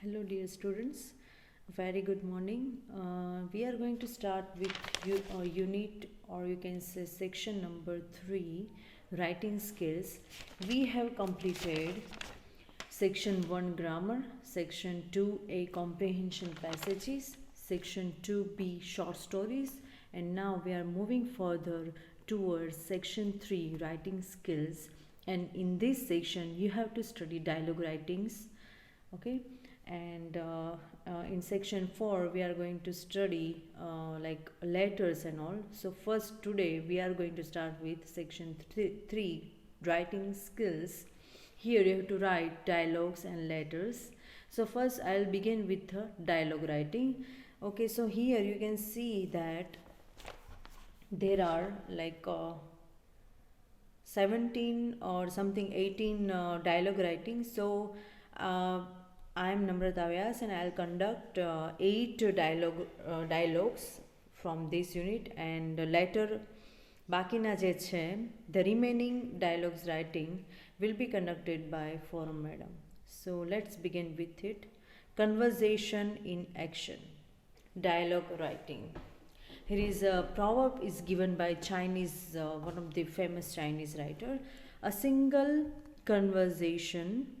Hello, dear students. Very good morning. We are going to start with unit, or you can say section number 3, writing skills. We have completed section 1, grammar, section 2a, comprehension passages, section 2b, short stories, and now we are moving further towards section 3, writing skills. And in this section, you have to study dialogue writings, okay, and in section 4 we are going to study like letters and all. So first, today we are going to start with section 3, writing skills. Here you have to write dialogues and letters. So first I'll begin with dialogue writing. Okay, so here you can see that there are like 17 or something 18 dialogue writing. So I am Namrata Vyas and I'll conduct 8 dialogues from this unit, and later બાકીના જે છે the remaining dialogues writing will be conducted by Forum Madam. So let's begin with it. Conversation in action. Dialogue writing. Here is a proverb is given by Chinese, one of the famous Chinese writer. A single conversation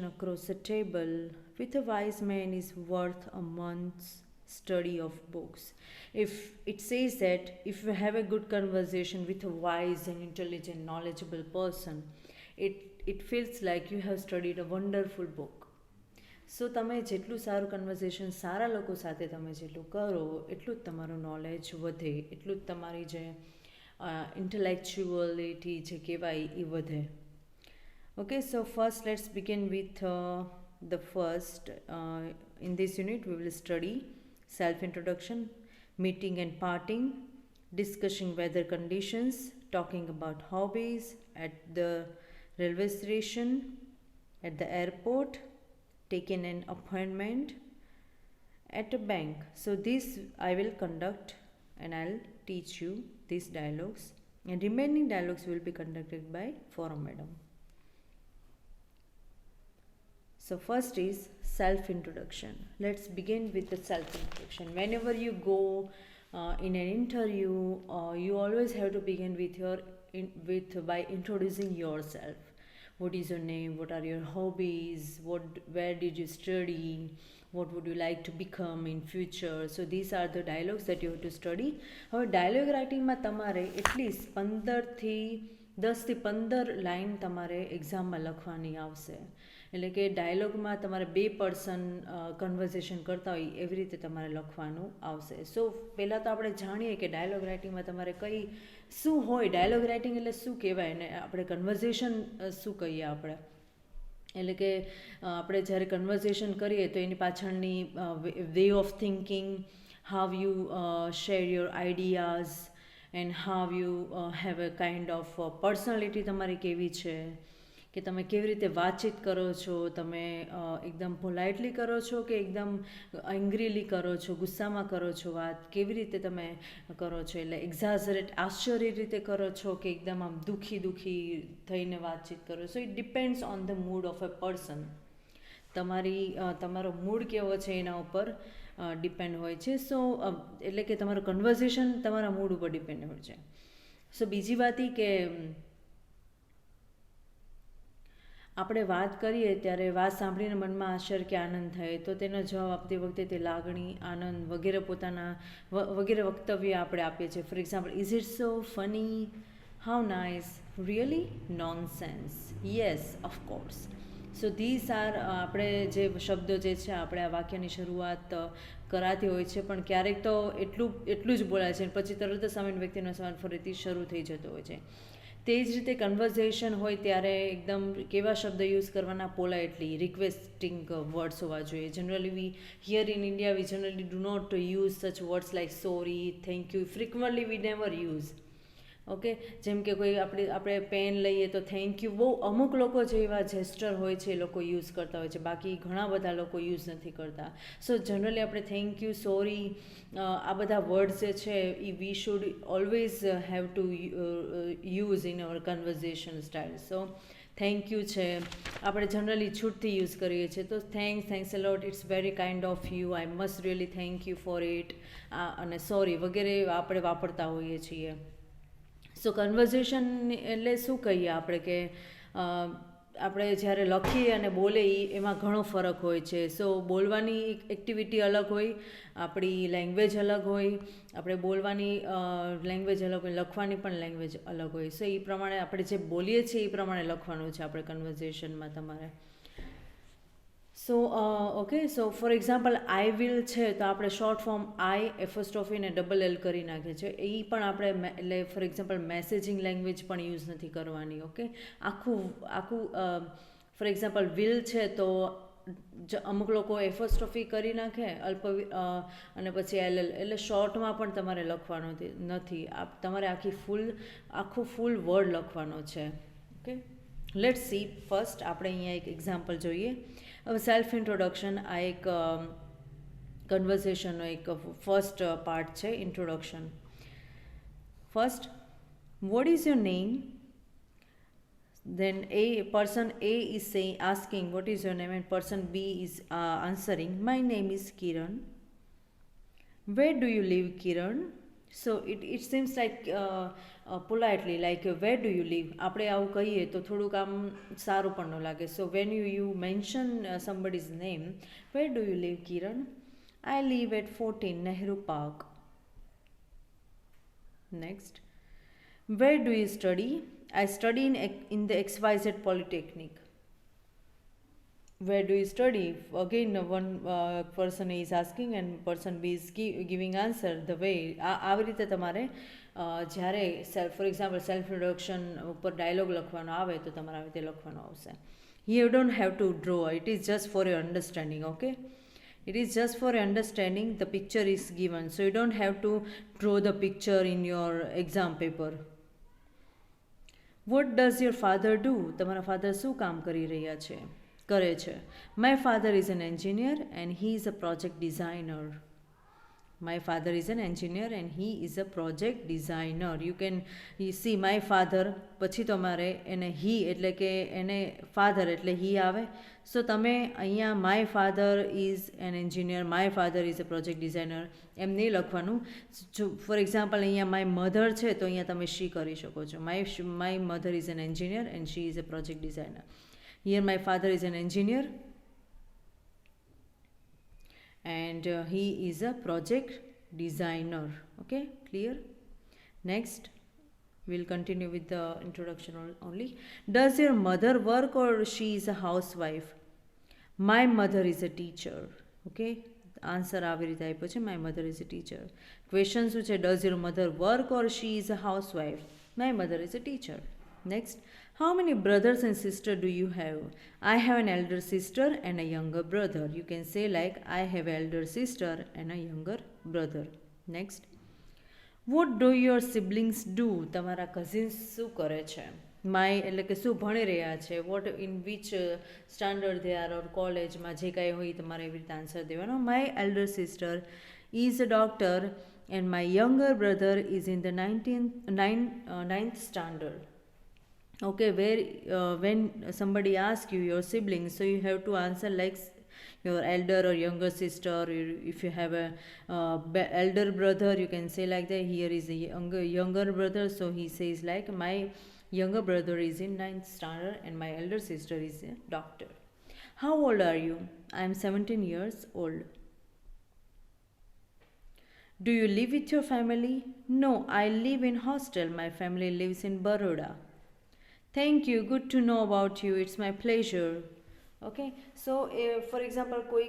across a table with a wise man is worth a month's study of books. If it says that if you have a good conversation with a wise and intelligent, knowledgeable person, it feels like you have studied a wonderful book. સો તમે જેટલું સારું conversion સારા લોકો સાથે તમે જેટલું કરો એટલું જ તમારું નોલેજ વધે, એટલું જ તમારી જે ઇન્ટેલેક્ચ્યુઅલિટી જે કહેવાય એ વધે. Okay, so first let's begin with the first. In this unit we will study self-introduction, meeting and parting, discussing weather conditions, talking about hobbies, at the railway station, at the airport, taking an appointment, at a bank. So this I will conduct and I'll teach you these dialogues, and remaining dialogues will be conducted by Forum Madam. So first is self-introduction. Let's begin with the self-introduction. Whenever you go in an interview, you always have to begin by introducing yourself. What is your name? What are your hobbies? Where did you study? What would you like to become in future? So these are the dialogues that you have to study. હવે dialogue writing માં તમારે at least 10 થી 15 line તમારે એક્ઝામમાં લખવાની આવશે. એટલે કે ડાયલોગમાં તમારે 2 પર્સન કન્વર્ઝેશન કરતા હોય એવી રીતે તમારે લખવાનું આવશે. સો પહેલાં તો આપણે જાણીએ કે ડાયલોગ રાઇટિંગમાં તમારે શું હોય. ડાયલોગ રાઇટિંગ એટલે શું કહેવાય ને આપણે કન્વર્ઝેશન શું કહીએ આપણે. એટલે કે આપણે જ્યારે કન્વર્ઝેશન કરીએ તો એની પાછળની way of thinking, how you share your ideas, and how you have a kind of personality તમારી કેવી છે, કે તમે કેવી રીતે વાતચીત કરો છો, તમે એકદમ પોલાઇટલી કરો છો કે એકદમ એંગ્રીલી કરો છો, ગુસ્સામાં કરો છો વાત, કેવી રીતે તમે કરો છો, એટલે એક્ઝાઝરેટ આશ્ચર્ય રીતે કરો છો કે એકદમ આમ દુઃખી થઈને વાતચીત કરો. So it depends on the mood of a person. તમારો મૂડ કેવો છે એના ઉપર ડિપેન્ડ હોય છે. સો એટલે કે તમારું કન્વર્ઝેશન તમારા મૂડ ઉપર ડિપેન્ડ હોય છે. સો બીજી વાત એ કે આપણે વાત કરીએ ત્યારે વાત સાંભળીને મનમાં આશ્ચર્ય કે આનંદ થાય તો તેનો જવાબ આપતી વખતે તે લાગણી, આનંદ વગેરે વગેરે વક્તવ્ય આપણે આપીએ છીએ. For example, is it so funny, how nice, really, nonsense, yes, of course. So this are આપણે જે શબ્દો જે છે આપણે આ વાક્યની શરૂઆત કરાતી હોય છે, પણ ક્યારેક તો એટલું જ બોલાય છે પછી તરત જ સામેની વ્યક્તિનો સવાલ ફરીથી શરૂ થઈ જતો હોય છે. તે જ રીતે કન્વર્ઝેશન હોય ત્યારે એકદમ કેવા શબ્દ યુઝ કરવાના, પોલાઇટલી, રિક્વેસ્ટિંગ વર્ડ્સ હોવા જોઈએ. Generally we here in India we generally do not use such words like sorry, thank you. Frequently we never use. Okay, જેમ કે કોઈ આપણે પેન લઈએ તો થેન્ક યુ, બહુ અમુક લોકો જેવા જેસ્ટર હોય છે એ લોકો યુઝ કરતા હોય છે, બાકી ઘણા બધા લોકો યુઝ નથી કરતા. સો જનરલી આપણે થેન્ક યુ, સોરી, આ બધા વર્ડ્સ જે છે એ we should always have to use in our conversation style. So thank you છે આપણે જનરલી છૂટથી યુઝ કરીએ છીએ, તો thanks a lot, it's very kind of you, I must really thank you for it, અને સોરી વગેરે આપણે વાપરતા હોઈએ છીએ. સો કન્વર્ઝેશન એટલે શું કહીએ આપણે કે આપણે જ્યારે લખીએ અને બોલીએ એમાં ઘણો ફરક હોય છે. સો બોલવાની એક્ટિવિટી અલગ હોય, આપણી લેંગ્વેજ અલગ હોય, આપણે બોલવાની લેંગ્વેજ અલગ હોય, લખવાની પણ લેંગ્વેજ અલગ હોય. સો એ પ્રમાણે આપણે જે બોલીએ છીએ એ પ્રમાણે લખવાનું છે આપણે કન્વર્ઝેશનમાં તમારે. So okay, so for example I will છે તો આપણે શોર્ટ ફોર્મ આઈ એફોસ્ટ્રોફીને ડબલ એલ કરી નાખીએ છીએ. એ પણ આપણે એટલે ફોર એક્ઝામ્પલ મેસેજિંગ લેંગ્વેજ પણ યુઝ નથી કરવાની. ઓકે, આખું ફોર એક્ઝામ્પલ વિલ છે તો અમુક લોકો એફોસ્ટ્રોફી કરી નાખે અને પછી એલ એલ, એટલે શોર્ટમાં પણ તમારે લખવાનું નથી. તમારે આખું ફૂલ વર્ડ લખવાનો છે. Okay, let's see. ફર્સ્ટ આપણે અહીંયા એક એક્ઝામ્પલ જોઈએ. હવે સેલ્ફ ઇન્ટ્રોડક્શન આ એક કન્વર્ઝેશનનો એક ફર્સ્ટ પાર્ટ છે, introduction. First, what is your name? Then person A is saying, asking what is your name, and person B is answering, my name is Kiran. Where do you live, Kiran? So it seems like politely, like where do you live? આપણે આવું કહીએ તો થોડુંક આમ સારું પણ ન લાગે. So when you mention somebody's name, where do you live, Kiran? I live at 14 Nehru Park. Next, where do you study? I study in the XYZ Polytechnic. Where do you study? Again, one person is asking and person B is giving answer the way. આવી રીતે તમારે જ્યારે for example self introduction ઉપર dialog લખવાનો આવે તો તમારે આવી રીતે લખવાનું આવશે. You don't have to draw, it is just for your understanding. Okay, it is just for your understanding. The picture is given, so you don't have to draw the picture in your exam paper. What does your father do? તમારા father શું કામ કરે છે? My father is an engineer and he is a project designer. My father is an engineer and he is a project designer. You see my father, પછી તમારે એને he એટલે કે એને father એટલે he આવે. સો તમે અહીંયા my father is an engineer, my father is a project designer એમ નહીં લખવાનું. ફોર એક્ઝામ્પલ અહીંયા my mother છે તો અહીંયા તમે she કરી શકો છો. My mother is an engineer and she is a project designer. Here my father is an engineer and he is a project designer. Okay, clear? Next, we'll continue with the introduction only. Does your mother work or she is a housewife? My mother is a teacher. Okay, answer આવી રીતે આપ્યો છે, my mother is a teacher. Question શું છે? Does your mother work or she is a housewife? My mother is a teacher. Next, how many brothers and sisters do you have? I have an elder sister and a younger brother. You can say like I have an elder sister and a younger brother. Next, what do your siblings do? તમારા cousins શું કરે છે? My એટલે કે શું ભણી રહ્યા છે? What in which standard they are or કોલેજમાં જે કાંઈ હોય તમારે એવી રીતે આન્સર દેવાનો. My elder sister is a doctor and my younger brother is in the 9th standard. Okay, where when somebody asks you your siblings, so you have to answer like your elder or younger sister. Or if you have a elder brother, you can say like that. Here is a younger brother, so he says like my younger brother is in 9th standard and my elder sister is a doctor. How old are you? I am 17 years old. Do you live with your family? No, I live in hostel. My family lives in Baroda. Thank you, good to know about you, it's my pleasure. Okay, so for example કોઈ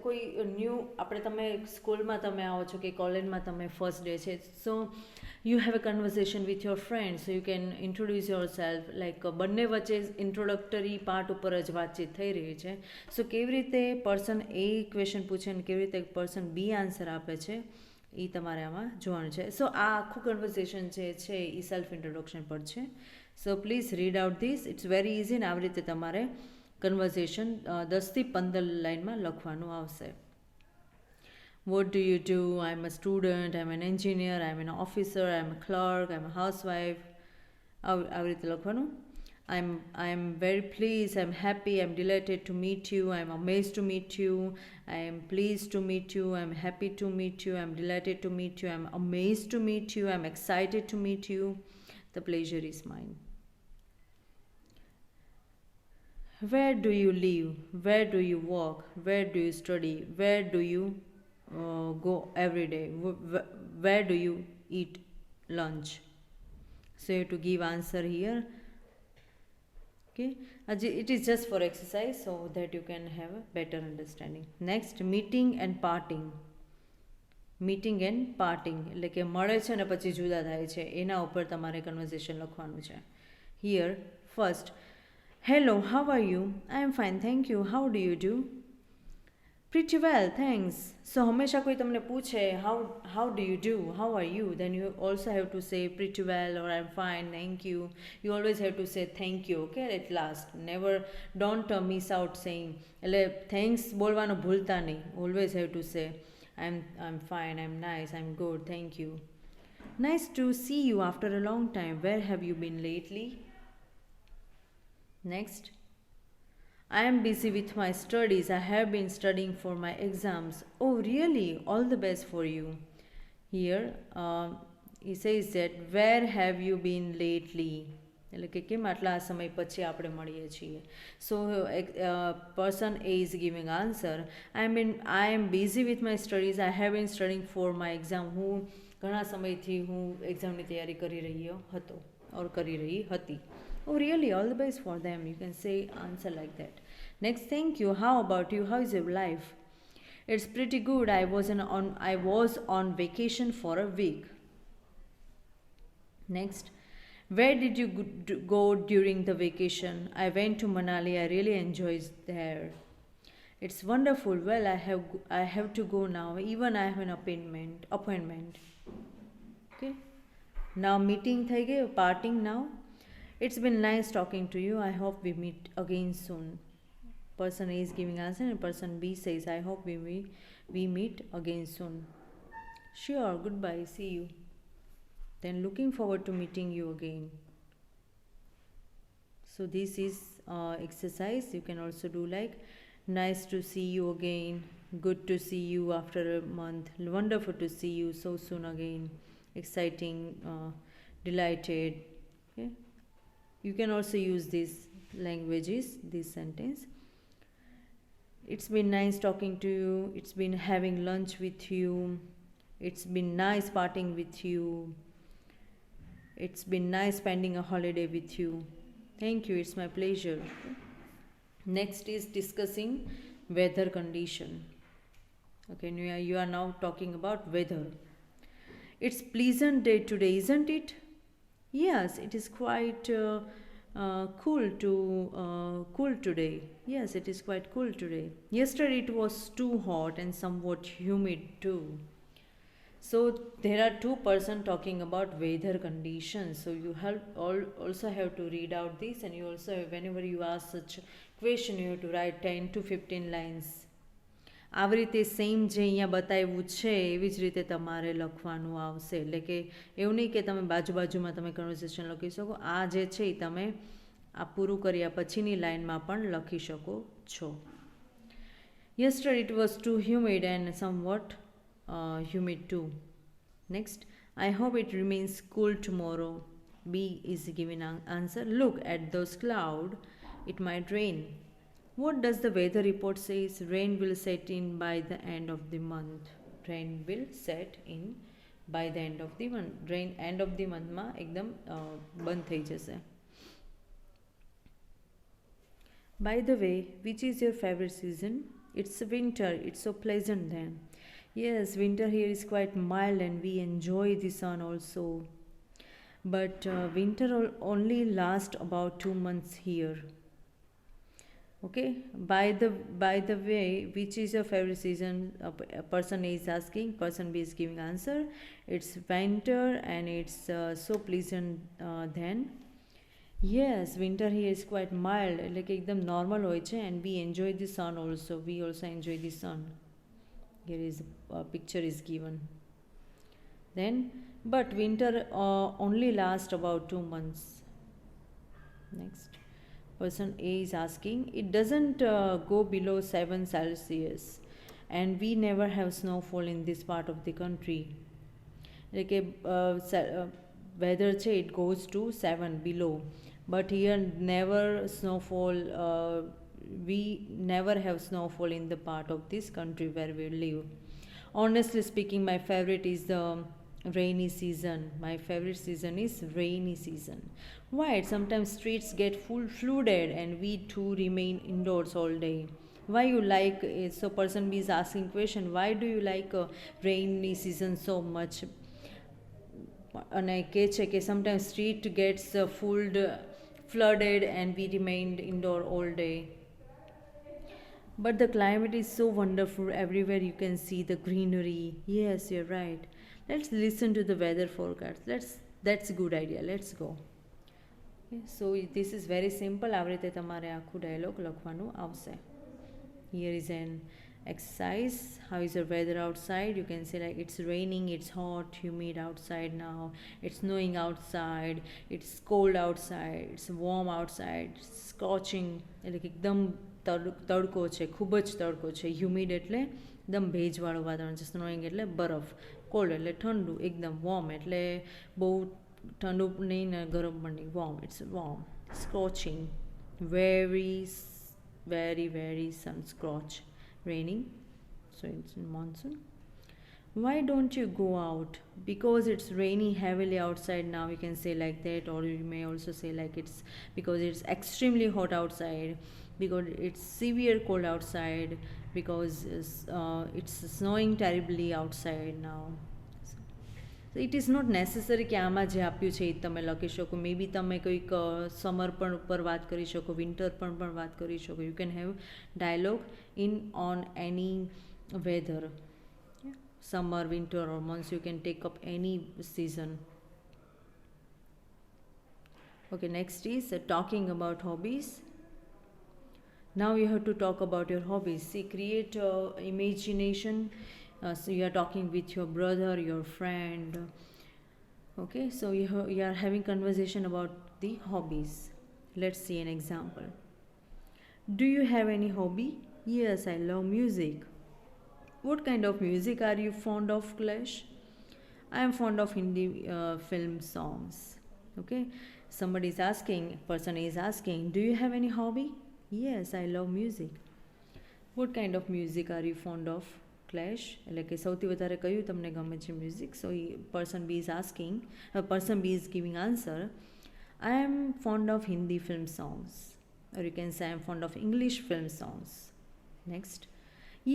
કોઈ new આપણે તમે સ્કૂલમાં તમે આવો છો કે કોલેજમાં તમે ફર્સ્ટ ડે છે, so you have a conversion with your friend, so you can introduce your self. Like બંને વચ્ચે ઇન્ટ્રોડક્ટરી પાર્ટ ઉપર જ વાતચીત થઈ રહી છે. સો કેવી રીતે પર્સન એ ક્વેશ્ચન પૂછે અને કેવી રીતે પર્સન બી આન્સર આપે છે એ તમારે આમાં જોવાનું છે. સો આ આખું કન્વર્ઝેશન જે છે એ સેલ્ફ ઇન્ટ્રોડક્શન પર છે. So please read out this. It's very easy ને આવી રીતે તમારે કન્વર્ઝેશન 10થી 15 લાઇનમાં લખવાનું આવશે. What do you do? I'm a student, I'm an engineer, I'm an officer, I'm a clerk, I'm a housewife. આવી રીતે લખવાનું. I'm very pleased, I'm happy, I'm delighted to meet you, I'm amazed to meet you, I am pleased to meet you, I'm happy to meet you, I'm delighted to meet you, I'm amazed to meet you, I'm excited to meet you. The pleasure is mine. Where do you live? Where do you work? Where do you study? Where do you go every day? Where do you eat lunch? So you have to give answer here. Okay, it is just for exercise so that you can have a better understanding. Next, meeting and parting. Meeting and parting એટલે કે મળે છે ને પછી જુદા થાય છે, એના ઉપર તમારે કન્વર્ઝેશન લખવાનું છે. Here first, hello, how are you? I am fine, thank you. How do you do? Pretty well, thanks. So હંમેશા કોઈ તમને પૂછે how do you do, how are you, then you also have to say pretty well or I'm fine, thank you. You always have to say thank you, okay, at last. Never, don't miss out saying એટલે thanks બોલવાનું ભૂલતા નહીં. Always have to say I'm fine, I'm nice, I'm good, thank you. Nice to see you after a long time. Where have you been lately? Next, I am busy with my studies. I have been studying for my exams. Oh, really? All the best for you. Here, he says that, where have you been lately? એટલે કે કેમ આટલા સમય પછી આપણે મળીએ છીએ. સો person A is giving answer. I am busy with my studies. I have been studying for my exam. હું ઘણા સમયથી હું એક્ઝામની તૈયારી કરી રહ્યો હતો or કરી રહી હતી. Oh, really? All the best for them. You can say answer like that. Next, thank you. How about you? How is your life? It's pretty good. I was on vacation for a week. Next, where did you go during the vacation? I went to Manali. I really enjoyed there. It's wonderful. Well, I have to go now. Even I have an appointment. Okay. Now meeting થઈ ગયું, parting now. It's been nice talking to you. I hope we meet again soon. Person A is giving answer and person B says, I hope we meet again soon. Sure, goodbye, see you. Then looking forward to meeting you again. So this is exercise. You can also do like, nice to see you again, good to see you after a month, wonderful to see you so soon again, exciting, delighted. Okay. You can also use these languages, this sentence. It's been nice talking to you. It's been having lunch with you. It's been nice partying with you. It's been nice spending a holiday with you. Thank you. It's my pleasure. Next is discussing weather condition. Okay, you are now talking about weather. It's pleasant day today, isn't it? Yes, it is quite cool today. Yes, it is quite cool today. Yesterday it was too hot and somewhat humid too. So there are two persons talking about weather conditions. So you also have to read out this, and you also, whenever you ask such question, you have to write 10 to 15 lines. આવી રીતે same જે અહીંયા બતાવ્યું છે એવી જ રીતે તમારે લખવાનું આવશે. એટલે કે એવું નહીં કે તમે બાજુમાં તમે કન્વર્સેશન લખી શકો. આ જે છે એ તમે આ પૂરું કર્યા પછીની લાઇનમાં પણ લખી શકો છો. Yesterday it was too humid and somewhat humid too. Next, I hope it remains cool tomorrow. B is giving an answer. Look at those clouds. It might rain. What does the weather report says? Rain will set in by the end of the month. Rain will set in by the end of the month. Rain end of the month માં એકદમ બંધ થઈ જશે. By the way, which is your favorite season? It's winter. It's so pleasant then. Yes, winter here is quite mild and we enjoy the sun also. But winter only lasts about 2 months here. Okay, by the way, which is your favorite season? A person A is asking, person B is giving answer. It's winter and it's so pleasant then. Yes, winter here is quite mild, like एकदम normal હોય છે, and we enjoy the sun also. We also enjoy the sun. Here is a picture is given. Then, but winter only lasts about 2 months. Next, person A is asking, it doesn't go below 7 Celsius, and we never have snowfall in this part of the country. Like a weather che, it goes to 7 below, but here never snowfall. We never have snowfall in the part of this country where we live. Honestly speaking, my favorite is the rainy season. My favorite season is rainy season. Why? Sometimes streets get full flooded and we too remain indoors all day. Why you like it? So person B is asking question, why do you like rainy season so much? અને કહે છે કે sometimes street gets flooded and we remained indoor all day. But the climate is so wonderful. Everywhere you can see the greenery. Yes, you're right. Let's listen to the weather forecast. That's a good idea. Let's go. Okay, so this is very simple. આવી રીતે તમારે આખું dialog લખવાનું આવશે. Here is an exercise. How is the weather outside? You can say like it's raining, it's hot, humid outside now. It's snowing outside. It's cold outside. It's warm outside. It's scorching. એટલે કે એકદમ તડકો છે, ખૂબ જ તડકો છે. Humid એટલે એકદમ ભેજવાળું વાતાવરણ છે. સ્નોઈંગ એટલે બરફ. કોલ્ડ એટલે ઠંડુ, એકદમ વોર્મ એટલે બહુ ઠંડુ નહીં ને ગરમ પણ નહીં. Warm, it's warm. Scorching, very sun scorch. Raining, so it's in monsoon. Why don't you go out? Because it's raining heavily outside now, you can say like that, or you may also say like it's because it's extremely hot outside, because it's severe cold outside, because it's snowing terribly outside now. So it is not necessary કે આમાં જે આપ્યું છે એ તમે લખી શકો. મે બી તમે કોઈક સમર પણ ઉપર વાત કરી શકો, વિન્ટર પણ વાત કરી શકો. You can have dialogue in on any weather, summer, winter or months. You can take up any season. Okay, next is talking about hobbies. Now you have to talk about your hobbies. See, create imagination. So you are talking with your brother, your friend. Okay, so you are having conversation about the hobbies. Let's see an example. Do you have any hobby? Yes, I love music. What kind of music are you fond of, Clash? I am fond of Hindi film songs. Okay, somebody is asking, person is asking, do you have any hobby? Yes, I love music. What kind of music are you fond of, Clash? એટલે કે સૌથી વધારે કયું તમને ગમે છે music? So person B is asking, person B is giving answer, I am fond of Hindi film songs, or you can say I am fond of English film songs. Next,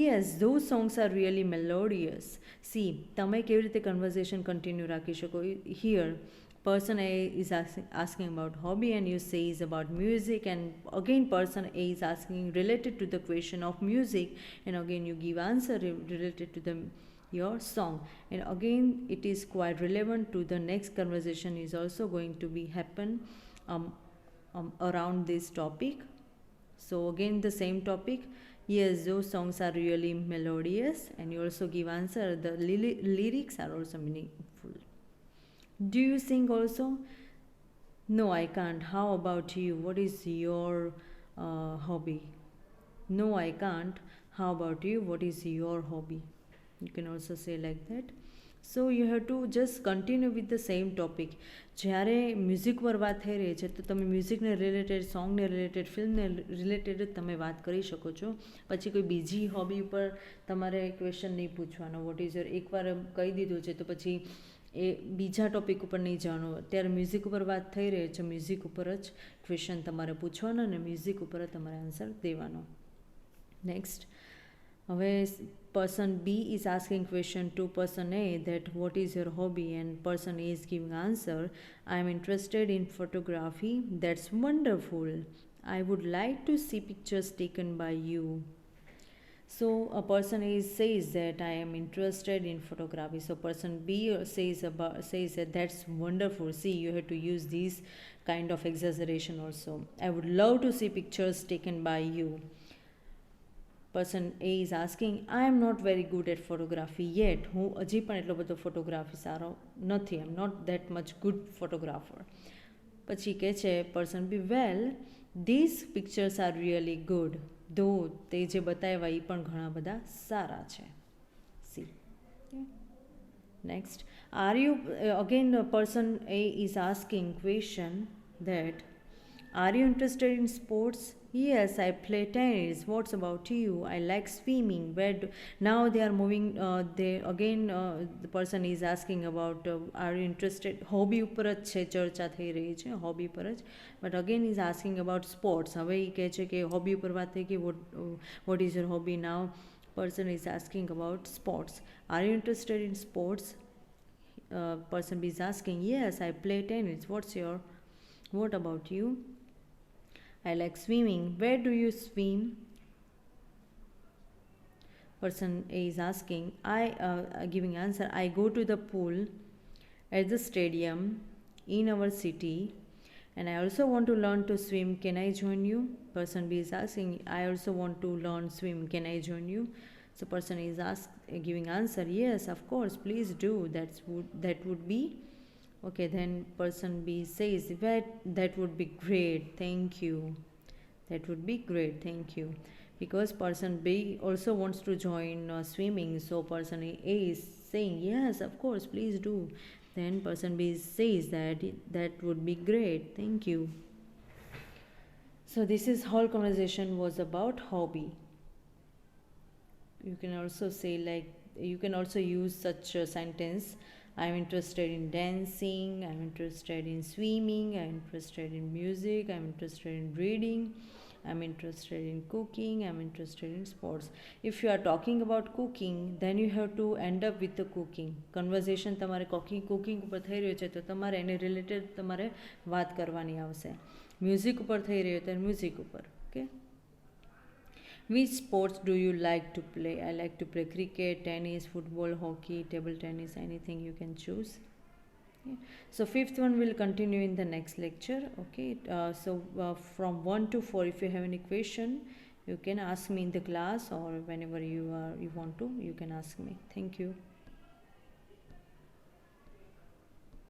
yes, those songs are really melodious. See, તમે કેવી રીતે conversion continue રાખી શકો? Here person A is asking about hobby and you say is about music, and again person A is asking related to the question of music, and again you give answer related to your song, and again it is quite relevant to the next conversation is also going to be happen around this topic. So again the same topic. Yes, those songs are really melodious, and you also give answer. The lyrics are also meaningful. Do you sing also? No, I can't. How about you? What is your hobby? No, I can't. How about you? What is your hobby? You can also say like that. So you have to just continue with the same topic. જ્યારે music પર વાત થઈ રહી છે તો તમે મ્યુઝિકને related, સોંગને related, ફિલ્મને related જ તમે વાત કરી શકો છો. પછી કોઈ બીજી હોબી ઉપર તમારે ક્વેશ્ચન નહીં પૂછવાનો. વોટ ઇઝ યોર, એકવાર કહી દીધું છે તો પછી એ બીજા ટોપિક ઉપર નહીં જવાનું. અત્યારે મ્યુઝિક ઉપર વાત થઈ રહી છે, મ્યુઝિક ઉપર જ ક્વેશ્ચન તમારે પૂછવાનો અને મ્યુઝિક ઉપર જ તમારે આન્સર દેવાનો. નેક્સ્ટ, હવે person B is asking question to person A that what is your hobby, and person A is giving answer, I am interested in photography. That's wonderful. I would like to see pictures taken by you. So a person is says that I am interested in photography. So person B says that that's wonderful. See, you have to use these kind of exaggeration also. I would love to see pictures taken by you. Person A is asking, I am not very good at photography yet. હું હજી પણ એટલો બધો photography સારો નથી. I am not that much good photographer. પછી કહે છે person B, well, these pictures are really good. Though તે જે બતાવ્યા એ પણ ઘણા બધા સારા છે. See. Next, are you again person A is asking question that are you interested in sports? Yes, I play tennis. What's about you? I like swimming. Now they are moving. They again the person is asking about are you interested? Hobby ઉપર જ છે ચર્ચા થઈ રહી છે hobby પર જ. But again is asking about sports. હવે એ કહે છે કે hobby ઉપર વાત થઈ ગઈ. What is your hobby now? Person is asking about sports. Are you interested in sports? Person B is asking, yes, I play tennis. What about you? I like swimming. Where do you swim? Person A is asking, giving answer, I go to the pool at the stadium in our city, and I also want to learn to swim. Can I join you? Person B is asking, I also want to learn swim. Can I join you? So person is giving answer, yes, of course, please do. That would be okay. Then person B says, that would be great, thank you. That would be great, thank you. Because person B also wants to join swimming, so person A is saying, yes, of course, please do. Then person B says that would be great, thank you. So this is whole conversation was about hobby. You can also say, like, you can also use such a sentence, I'm interested in dancing, I'm interested in swimming, I'm interested in music, I'm interested in reading, I'm interested in cooking, I'm interested in sports. If you are talking about cooking, then you have to end up with the cooking. Conversation તમારે cooking ઉપર થઈ રહ્યો છે તો તમારે એને related તમારે વાત કરવાની આવશે. મ્યુઝિક ઉપર થઈ રહ્યો તો મ્યુઝિક ઉપર. Okay. Which sports do you like to play? I like to play cricket, tennis, football, hockey, table tennis, anything you can choose. Okay. So fifth one will continue in the next lecture. Okay. From 1 to 4, if you have any question, you can ask me in the class, or whenever you want to, you can ask me. Thank you.